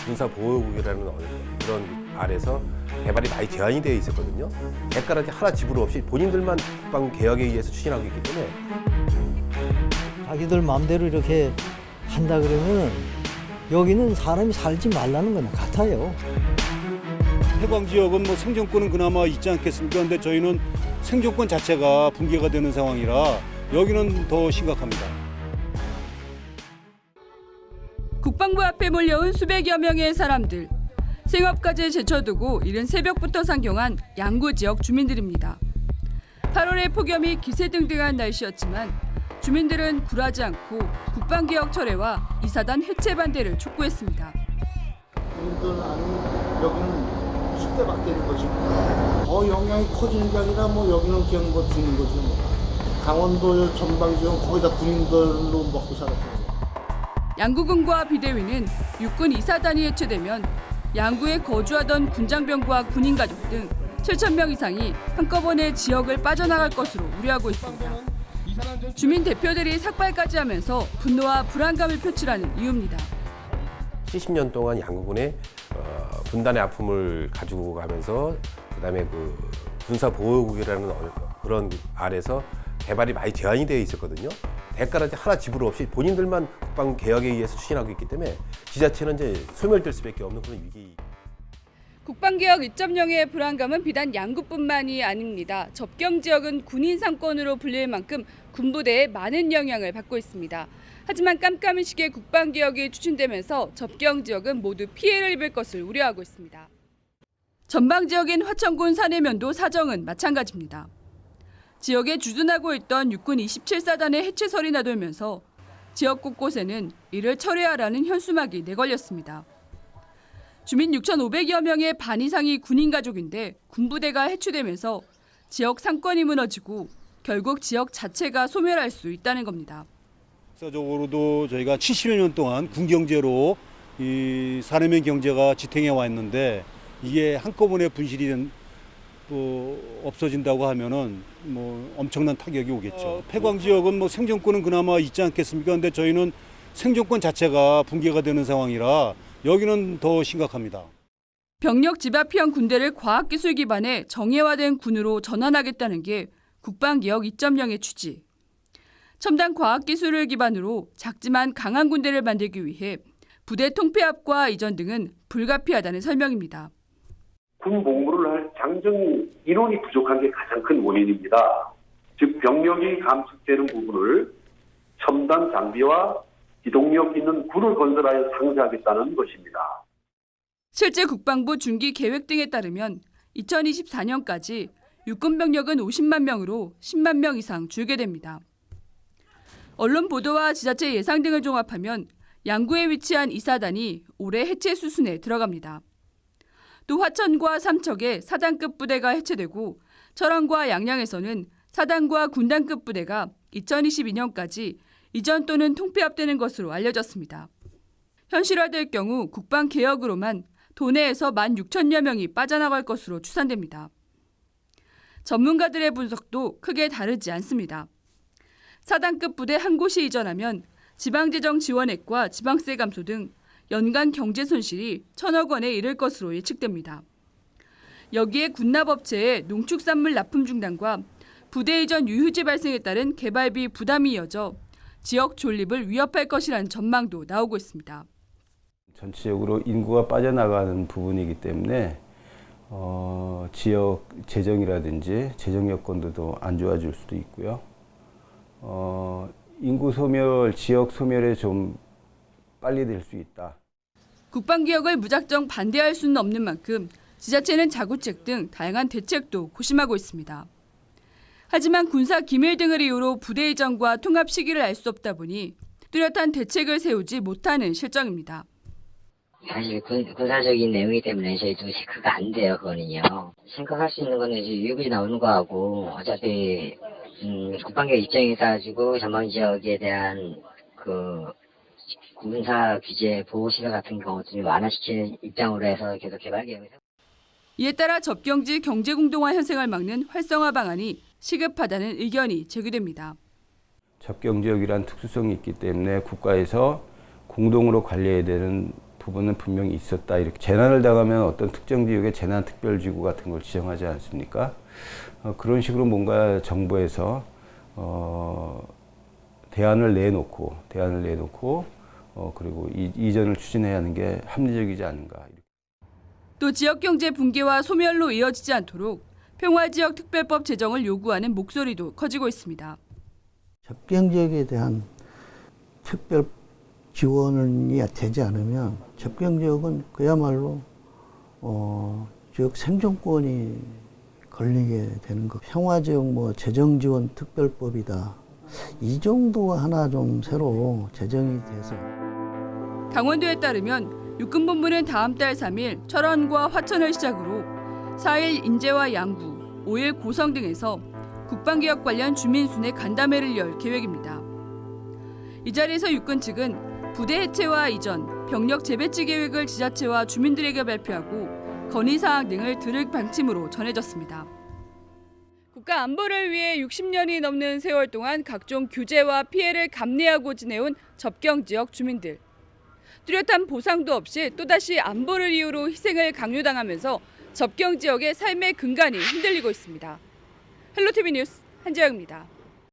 군사보호국이라는 그런 아래서 개발이 많이 제한이 되어 있었거든요. 대가라지 하나 지불 없이 본인들만 국방개혁에 의해서 추진하고 있기 때문에 자기들 마음대로 이렇게 한다 그러면 여기는 사람이 살지 말라는 거나 같아요. 해방 지역은 뭐 생존권은 그나마 있지 않겠습니까? 근데 저희는 생존권 자체가 붕괴가 되는 상황이라 여기는 더 심각합니다. 국방부 앞에 몰려온 수백여 명의 사람들. 생업까지 제쳐두고 이른 새벽부터 상경한 양구 지역 주민들입니다. 8월의 폭염이 기세등등한 날씨였지만 주민들은 굴하지 않고 국방개혁 철회와 이사단 해체 반대를 촉구했습니다. 주민들 아니면 여기는 숲대밖에 있는 것입니다. 더 영향이 커지는 게 아니라 뭐 여기는 그냥 뭐 죽는 거지 뭐. 강원도 전방지역 거의 다 군인들로 먹고 살았거든요. 양구군과 비대위는 육군 이사단이 해체되면 양구에 거주하던 군장병과 군인 가족 등 7,000명 이상이 한꺼번에 지역을 빠져나갈 것으로 우려하고 있습니다. 주민 대표들이 삭발까지 하면서 분노와 불안감을 표출하는 이유입니다. 70년 동안 양구군의 분단의 아픔을 가지고 가면서 그다음에 그 군사보호국이라는 그런 아래서 개발이 많이 제한이 되어 있었거든요. 대가라지 하나 지불 없이 본인들만 국방개혁에 의해서 추진하고 있기 때문에 지자체는 이제 소멸될 수밖에 없는 그런 위기. 국방개혁 2.0의 불안감은 비단 양구뿐만이 아닙니다. 접경 지역은 군인 상권으로 불릴 만큼 군부대에 많은 영향을 받고 있습니다. 하지만 깜깜이 시기에 국방개혁이 추진되면서 접경 지역은 모두 피해를 입을 것을 우려하고 있습니다. 전방 지역인 화천군 사내면도 사정은 마찬가지입니다. 지역에 주둔하고 있던 육군 27사단의 해체설이 나돌면서 지역 곳곳에는 이를 철회하라는 현수막이 내걸렸습니다. 주민 6,500여 명의 반 이상이 군인 가족인데 군부대가 해체되면서 지역 상권이 무너지고 결국 지역 자체가 소멸할 수 있다는 겁니다. 역사적으로도 저희가 70여 년 동안 군경제로 이 사내면 경제가 지탱해 왔는데 이게 한꺼번에 분실이 또 없어진다고 하면은 뭐 엄청난 타격이 오겠죠. 폐광 지역은 뭐 생존권은 그나마 있지 않겠습니까? 근데 저희는 생존권 자체가 붕괴가 되는 상황이라 여기는 더 심각합니다. 병력 집합형 군대를 과학기술 기반의 정예화된 군으로 전환하겠다는 게 국방개혁 2.0의 취지. 첨단 과학기술을 기반으로 작지만 강한 군대를 만들기 위해 부대 통폐합과 이전 등은 불가피하다는 설명입니다. 군 복무를 할 장정 인원이 부족한 게 가장 큰 원인입니다. 즉 병력이 감축되는 부분을 첨단 장비와 기동력 있는 군을 건설하여 상세하겠다는 것입니다. 실제 국방부 중기 계획 등에 따르면 2024년까지 육군 병력은 50만 명으로 10만 명 이상 줄게 됩니다. 언론 보도와 지자체 예상 등을 종합하면 양구에 위치한 이사단이 올해 해체 수순에 들어갑니다. 또 화천과 삼척에 사단급 부대가 해체되고 철원과 양양에서는 사단과 군단급 부대가 2022년까지 이전 또는 통폐합되는 것으로 알려졌습니다. 현실화될 경우 국방개혁으로만 도내에서 16,000여 명이 빠져나갈 것으로 추산됩니다. 전문가들의 분석도 크게 다르지 않습니다. 사단급 부대 한 곳이 이전하면 지방재정 지원액과 지방세 감소 등 연간 경제 손실이 1,000억 원에 이를 것으로 예측됩니다. 여기에 군납업체의 농축산물 납품 중단과 부대 이전 유휴지 발생에 따른 개발비 부담이 이어져 지역 존립을 위협할 것이라는 전망도 나오고 있습니다. 전체적으로 인구가 빠져나가는 부분이기 때문에 지역 재정이라든지 재정 여건도 안 좋아질 수도 있고요. 인구 소멸, 지역 소멸에 좀 빨리 될 수 있다. 국방개혁을 무작정 반대할 수는 없는 만큼 지자체는 자구책 등 다양한 대책도 고심하고 있습니다. 하지만 군사 기밀 등을 이유로 부대 이전과 통합 시기를 알 수 없다 보니 뚜렷한 대책을 세우지 못하는 실정입니다. 사실 군사적인 내용이기 때문에 저희도 체크가 안 돼요, 그거는요. 생각할 수 있는 거는 이제 유급이 나오는 거하고 어차피 국방개혁 입장에 따라가지고 전방 지역에 대한 그 군사 규제 보호 시설 같은 경우도 완화시키는 입장으로 해서 계속 개발 계획을 세우고. 이에 따라 접경지 경제공동화 현상을 막는 활성화 방안이 시급하다는 의견이 제기됩니다. 접경 지역이란 특수성이 있기 때문에 국가에서 공동으로 관리해야 되는 부분은 분명히 있었다. 이렇게 재난을 당하면 어떤 특정 지역에 재난특별지구 같은 걸 지정하지 않습니까? 그런 식으로 뭔가 정부에서 대안을 내놓고 그리고 이전을 추진해야 하는 게 합리적이지 않은가. 또 지역경제 붕괴와 소멸로 이어지지 않도록 평화지역특별법 제정을 요구하는 목소리도 커지고 있습니다. 접경지역에 대한 특별 지원이 되지 않으면 접경지역은 그야말로 지역 생존권이 걸리게 되는 것. 평화지역 재정지원 특별법이다. 이 정도 하나 좀 새로 제정이 돼서. 강원도에 따르면 육군본부는 다음 달 3일 철원과 화천을 시작으로 4일 인제와 양구, 5일 고성 등에서 국방개혁 관련 주민순회 간담회를 열 계획입니다. 이 자리에서 육군 측은 부대 해체와 이전, 병력 재배치 계획을 지자체와 주민들에게 발표하고 건의사항 등을 들을 방침으로 전해졌습니다. 국가 안보를 위해 60년이 넘는 세월 동안 각종 규제와 피해를 감내하고 지내온 접경지역 주민들. 뚜렷한 보상도 없이 또다시 안보를 이유로 희생을 강요당하면서 접경지역의 삶의 근간이 흔들리고 있습니다. 헬로티비 뉴스 한지영입니다.